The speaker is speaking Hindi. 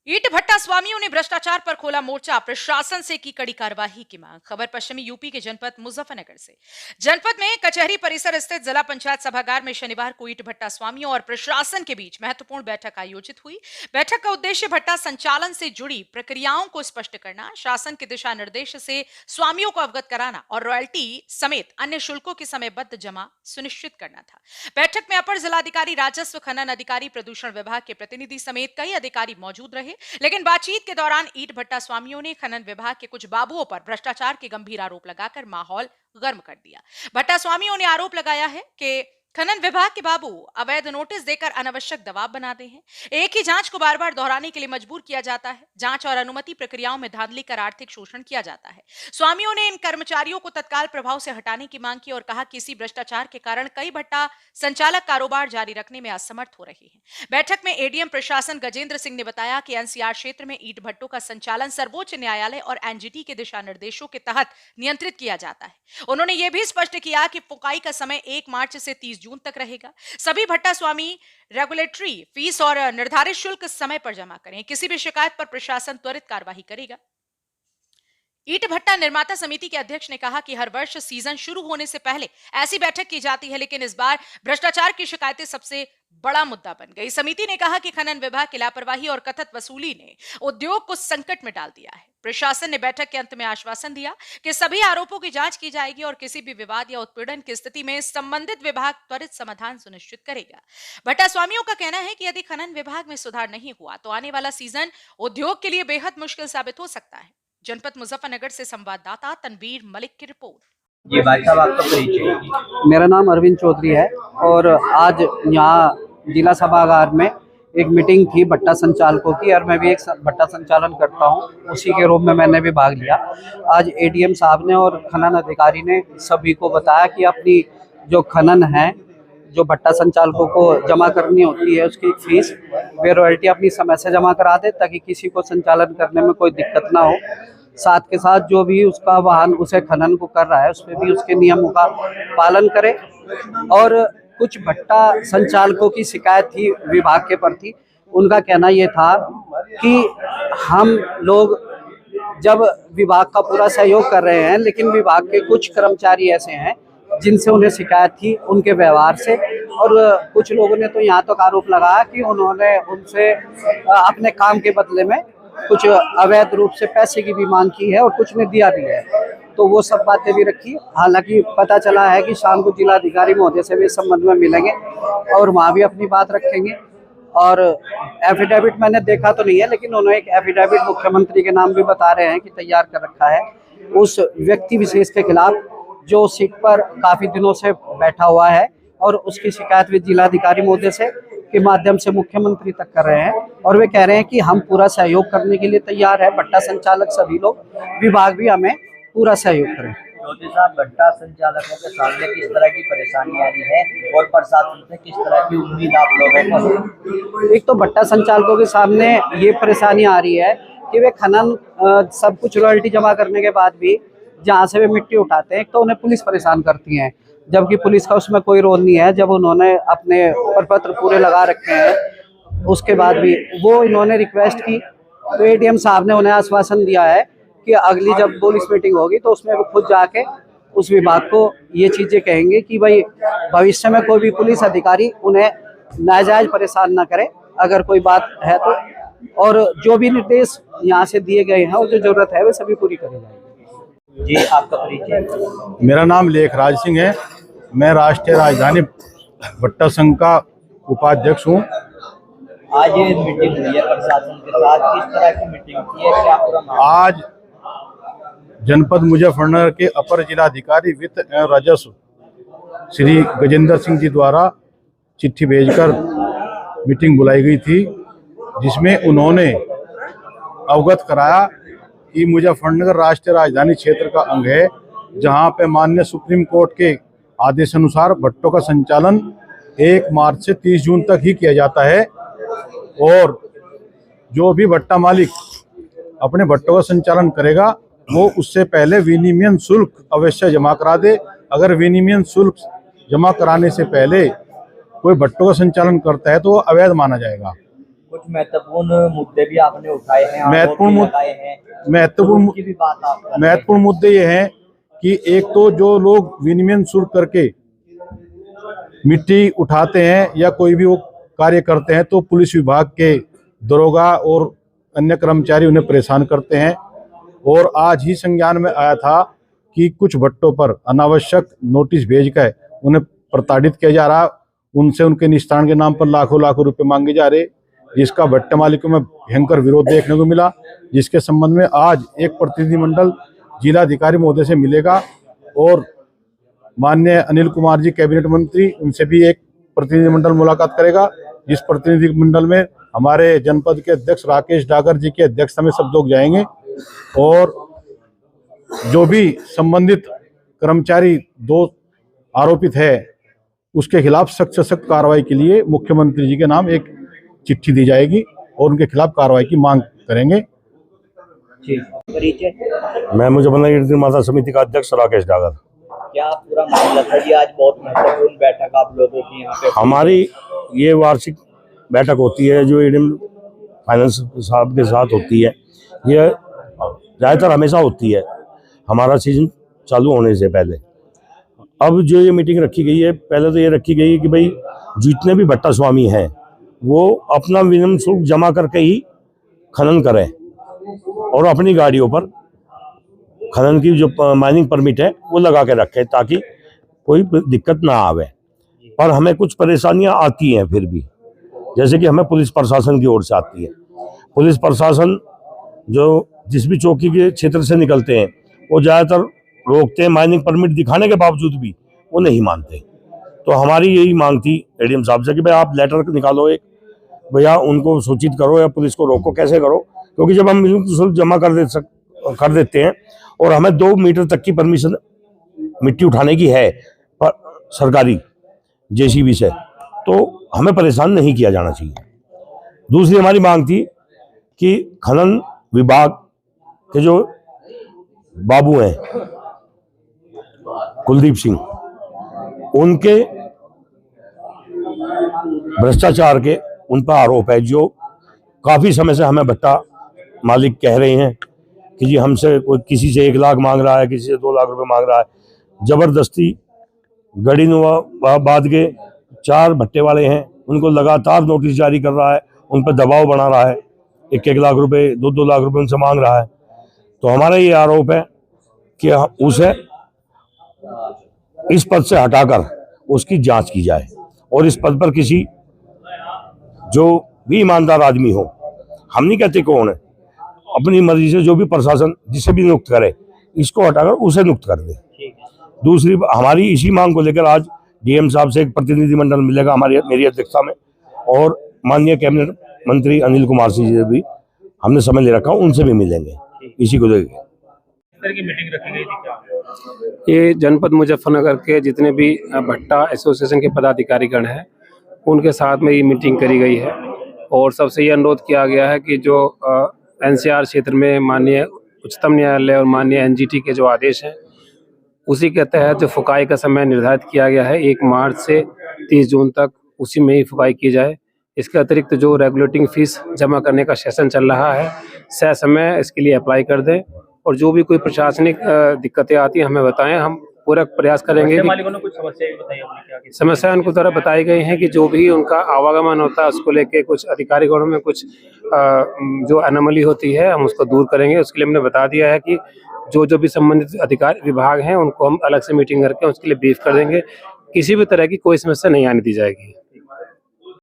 ईंट भट्टा स्वामियों ने भ्रष्टाचार पर खोला मोर्चा, प्रशासन से की कड़ी कार्रवाई की मांग। खबर पश्चिमी यूपी के जनपद मुजफ्फरनगर से। जनपद में कचहरी परिसर स्थित जिला पंचायत सभागार में शनिवार को ईंट भट्टा स्वामियों और प्रशासन के बीच महत्वपूर्ण बैठक आयोजित हुई। बैठक का उद्देश्य भट्टा संचालन से जुड़ी प्रक्रियाओं को स्पष्ट करना, शासन के दिशा निर्देश से स्वामियों को अवगत कराना और रॉयल्टी समेत अन्य शुल्कों की समयबद्ध जमा सुनिश्चित करना था। बैठक में अपर जिलाधिकारी राजस्व, खनन अधिकारी, प्रदूषण विभाग के प्रतिनिधि समेत कई अधिकारी मौजूद रहे। लेकिन बातचीत के दौरान ईंट भट्टा स्वामियों ने खनन विभाग के कुछ बाबुओं पर भ्रष्टाचार के गंभीर आरोप लगाकर माहौल गर्म कर दिया। भट्टा स्वामियों ने आरोप लगाया है कि खनन विभाग के बाबू अवैध नोटिस देकर अनावश्यक दबाव बनाते हैं। एक ही जांच को बार बार दोहराने के लिए मजबूर किया जाता है। जांच और अनुमति प्रक्रियाओं में धांधली कर आर्थिक शोषण किया जाता है। स्वामियों ने इन कर्मचारियों को तत्काल प्रभाव से हटाने की मांग की और कहा कि इसी भ्रष्टाचार के कारण कई भट्टा संचालक कारोबार जारी रखने में असमर्थ हो रहे हैं। बैठक में एडीएम प्रशासन गजेंद्र सिंह ने बताया कि एनसीआर क्षेत्र में ईंट भट्टों का संचालन सर्वोच्च न्यायालय और एनजीटी के दिशा निर्देशों के तहत नियंत्रित किया जाता है। उन्होंने यह भी स्पष्ट किया कि फुकाई का समय 1 मार्च से 30 जून तक रहेगा। सभी भट्टा स्वामी रेगुलेटरी फीस और निर्धारित शुल्क समय पर जमा करें। किसी भी शिकायत पर प्रशासन त्वरित कार्रवाई करेगा। ईंट भट्टा निर्माता समिति के अध्यक्ष ने कहा कि हर वर्ष सीजन शुरू होने से पहले ऐसी बैठक की जाती है, लेकिन इस बार भ्रष्टाचार की शिकायतें सबसे बड़ा मुद्दा बन गई। समिति ने कहा कि खनन विभाग की लापरवाही और कथित वसूली ने उद्योग को संकट में डाल दिया है। प्रशासन ने बैठक के अंत में आश्वासन दिया कि सभी आरोपों की जांच की जाएगी और किसी भी विवाद या उत्पीड़न की स्थिति में संबंधित विभाग त्वरित समाधान सुनिश्चित करेगा। भट्टा स्वामियों का कहना है कि यदि खनन विभाग में सुधार नहीं हुआ तो आने वाला सीजन उद्योग के लिए बेहद मुश्किल साबित हो सकता है। जनपद मुजफ्फरनगर से संवाददाता तनवीर मलिक की रिपोर्ट। जी भाई साहब, आपका परिचय। मेरा नाम अरविंद चौधरी है और आज यहाँ जिला सभागार में एक मीटिंग थी भट्टा संचालकों की और मैं भी एक भट्टा संचालन करता हूँ, उसी के रूप में मैंने भी भाग लिया। आज एडीएम साहब ने और खनन अधिकारी ने सभी को बताया कि अपनी जो खनन है, जो भट्टा संचालकों को जमा करनी होती है उसकी फीस, वे रॉयल्टी अपनी समय से जमा करा दे ताकि किसी को संचालन करने में कोई दिक्कत ना हो। साथ के साथ जो भी उसका वाहन उसे खनन को कर रहा है उसमें भी उसके नियमों का पालन करे। और कुछ भट्टा संचालकों की शिकायत थी विभाग के प्रति। उनका कहना ये था कि हम लोग जब विभाग का पूरा सहयोग कर रहे हैं, लेकिन विभाग के कुछ कर्मचारी ऐसे हैं जिनसे उन्हें शिकायत थी उनके व्यवहार से, और कुछ लोगों ने तो यहाँ तक आरोप लगाया कि उन्होंने उनसे अपने काम के बदले में कुछ अवैध रूप से पैसे की भी मांग की है और कुछ ने दिया भी है। तो वो सब बातें भी रखी। हालांकि पता चला है कि शाम को जिलाधिकारी महोदय से भी इस संबंध में मिलेंगे और वहाँ भी अपनी बात रखेंगे। और एफिडेविट मैंने देखा तो नहीं है, लेकिन उन्होंने एक एफिडेविट मुख्यमंत्री के नाम भी बता रहे हैं कि तैयार कर रखा है उस व्यक्ति विशेष के खिलाफ जो सीट पर काफ़ी दिनों से बैठा हुआ है, और उसकी शिकायत भी जिलाधिकारी महोदय से के माध्यम से मुख्यमंत्री तक कर रहे हैं। और वे कह रहे हैं कि हम पूरा सहयोग करने के लिए तैयार है। भट्टा संचालक सभी लोग, विभाग भी हमें पूरा सहयोग करें। चौधरी साहब, भट्टा संचालकों के सामने किस तरह की परेशानी आ रही है और प्रशासन से किस तरह की उम्मीद आप लोगों को? एक तो भट्टा संचालकों के सामने ये परेशानी आ रही है कि वे खनन सब कुछ रॉयल्टी जमा करने के बाद भी जहाँ से वे मिट्टी उठाते हैं, एक तो उन्हें पुलिस परेशान करती है, जबकि पुलिस का उसमें कोई रोल नहीं है। जब उन्होंने अपने प्रपत्र पूरे लगा रखे हैं उसके बाद भी वो इन्होंने रिक्वेस्ट की, तो एडीएम साहब ने उन्हें आश्वासन दिया है कि अगली जब पुलिस मीटिंग होगी तो उसमें वो खुद जाके उस विभाग को ये चीज़ें कहेंगे कि भाई भविष्य में कोई भी पुलिस अधिकारी उन्हें नाजायज परेशान ना करे अगर कोई बात है तो। और जो भी निर्देश यहाँ से दिए गए हैं और जो जरूरत है वे सभी पूरी करी जाएगी। जी, आपका परिचय। मेरा नाम लेखराज सिंह है। मैं राष्ट्रीय राजधानी भट्टा संघ का उपाध्यक्ष हूँ। आज ये मीटिंग हुई है प्रशासन के साथ, किस तरह की मीटिंग की है, क्या पूरा मामला? आज जनपद मुजफ्फरनगर के अपर जिलाधिकारी वित्त एवं राजस्व श्री गजेंद्र सिंह जी द्वारा चिट्ठी भेजकर मीटिंग बुलाई गई थी, जिसमें उन्होंने अवगत कराया कि मुजफ्फरनगर राष्ट्रीय राजधानी क्षेत्र का अंग है, जहां पे माननीय सुप्रीम कोर्ट के आदेश अनुसार भट्टों का संचालन 1 मार्च से 30 जून तक ही किया जाता है। और जो भी भट्टा मालिक अपने भट्टों का संचालन करेगा वो उससे पहले विनिमय शुल्क अवश्य जमा करा दे। अगर विनिमय शुल्क जमा कराने से पहले कोई भट्टों का संचालन करता है तो वो अवैध माना जाएगा। कुछ महत्वपूर्ण मुद्दे भी आपने उठाए हैं, आरोप भी लगाए हैं, उनकी भी बात आप कर रहे हैं। महत्वपूर्ण मुद्दे ये हैं कि एक तो जो लोग विनिमय शुल्क करके मिट्टी उठाते हैं या कोई भी वो कार्य करते हैं तो पुलिस विभाग के दरोगा और अन्य कर्मचारी उन्हें परेशान करते हैं। और आज ही संज्ञान में आया था कि कुछ भट्टों पर अनावश्यक नोटिस भेजकर उन्हें प्रताड़ित किया जा रहा, उनसे उनके निस्तारण के नाम पर लाखों लाखों रुपए मांगे जा रहे, जिसका भट्टे मालिकों में भयंकर विरोध देखने को मिला। जिसके संबंध में आज एक प्रतिनिधिमंडल जिलाधिकारी महोदय से मिलेगा और माननीय अनिल कुमार जी कैबिनेट मंत्री, उनसे भी एक प्रतिनिधिमंडल मुलाकात करेगा। जिस प्रतिनिधिमंडल में हमारे जनपद के अध्यक्ष राकेश डागर जी की अध्यक्षता में सब लोग जाएंगे और जो भी संबंधित कर्मचारी दो आरोपित है उसके खिलाफ सख्त से सख्त कार्रवाई के लिए मुख्यमंत्री जी के नाम एक चिट्ठी दी जाएगी और उनके खिलाफ कार्रवाई की मांग करेंगे। मैं मुजफ्फरनगर माता समिति का अध्यक्ष राकेश डागर। क्या पूरा मामला था जी? आज बहुत महत्वपूर्ण बैठक आप लोगों की यहाँ पे। हमारी ये वार्षिक बैठक होती है जो एडीएम फाइनेंस साहब के साथ होती है, ये ज़्यादातर हमेशा होती है हमारा सीजन चालू होने से पहले। अब जो ये मीटिंग रखी गई है, पहले तो ये रखी गई है कि भाई जितने भी भट्टा स्वामी हैं वो अपना विनिमय शुल्क जमा करके ही खनन करें और अपनी गाड़ियों पर खनन की जो माइनिंग परमिट है वो लगा के रखें ताकि कोई दिक्कत ना आवे। पर हमें कुछ परेशानियां आती हैं फिर भी, जैसे कि हमें पुलिस प्रशासन की ओर से आती है। पुलिस प्रशासन जो जिस भी चौकी के क्षेत्र से निकलते हैं वो ज़्यादातर रोकते हैं, माइनिंग परमिट दिखाने के बावजूद भी वो नहीं मानते। तो हमारी यही मांग थी एडीएम साहब से कि भाई आप लेटर निकालो एक, भैया उनको सूचित करो या पुलिस को रोको, कैसे करो, क्योंकि जब हम मिनिमम शुल्क जमा कर देते हैं और हमें 2 मीटर तक की परमिशन मिट्टी उठाने की है पर सरकारी जेसीबी से, तो हमें परेशान नहीं किया जाना चाहिए। दूसरी हमारी मांग थी कि खनन विभाग के जो बाबू हैं कुलदीप सिंह, उनके भ्रष्टाचार के उन पर आरोप है। जो काफी समय से हमें भट्टा मालिक कह रहे हैं कि जी हमसे कोई किसी से 1 लाख मांग रहा है, किसी से 2 लाख रुपए मांग रहा है। जबरदस्ती गढ़ीनुआबाद के 4 भट्टे वाले हैं, उनको लगातार नोटिस जारी कर रहा है, उन पर दबाव बना रहा है, 1-1 लाख रुपए 2-2 लाख रुपए उनसे मांग रहा है। तो हमारा ये आरोप है कि उसे इस पद से हटाकर उसकी जांच की जाए और इस पद पर किसी जो भी ईमानदार आदमी हो, हम नहीं कहते कौन है, अपनी मर्जी से जो भी प्रशासन जिसे भी नियुक्त करे इसको हटाकर उसे नियुक्त कर दे। दूसरी हमारी इसी मांग को लेकर आज डीएम साहब से एक प्रतिनिधिमंडल मिलेगा मेरी अध्यक्षता में और माननीय कैबिनेट मंत्री अनिल कुमार सिंह जी भी हमने समय ले रखा, उनसे भी मिलेंगे इसी को लेकर। मीटिंग रखी गई थी ये जनपद मुजफ्फरनगर के जितने भी भट्टा एसोसिएशन के पदाधिकारीगण हैं उनके साथ में ये मीटिंग करी गई है और सबसे ये अनुरोध किया गया है कि जो एनसीआर क्षेत्र में माननीय उच्चतम न्यायालय और माननीय एनजीटी के जो आदेश हैं उसी के तहत जो फुकाई का समय निर्धारित किया गया है 1 मार्च से 30 जून तक, उसी में ही फुकाई की जाए। इसके अतिरिक्त जो रेगुलेटिंग फीस जमा करने का सेशन चल रहा है सह समय इसके लिए अप्लाई कर दें और जो भी कोई प्रशासनिक दिक्कतें आती हैं हमें बताएं, हम पूरा प्रयास करेंगे। मालिकों ने कुछ समस्याएं बताई? समस्या उनको तरह बताई गई हैं कि जो भी उनका आवागमन होता है उसको लेके कुछ अधिकारीगणों में कुछ जो एनोमली होती है हम उसको दूर करेंगे। उसके लिए हमने बता दिया है कि जो भी संबंधित अधिकारी विभाग हैं उनको हम अलग से मीटिंग करके उसके लिए ब्रीफ कर देंगे। किसी भी तरह की कोई समस्या नहीं आने दी जाएगी।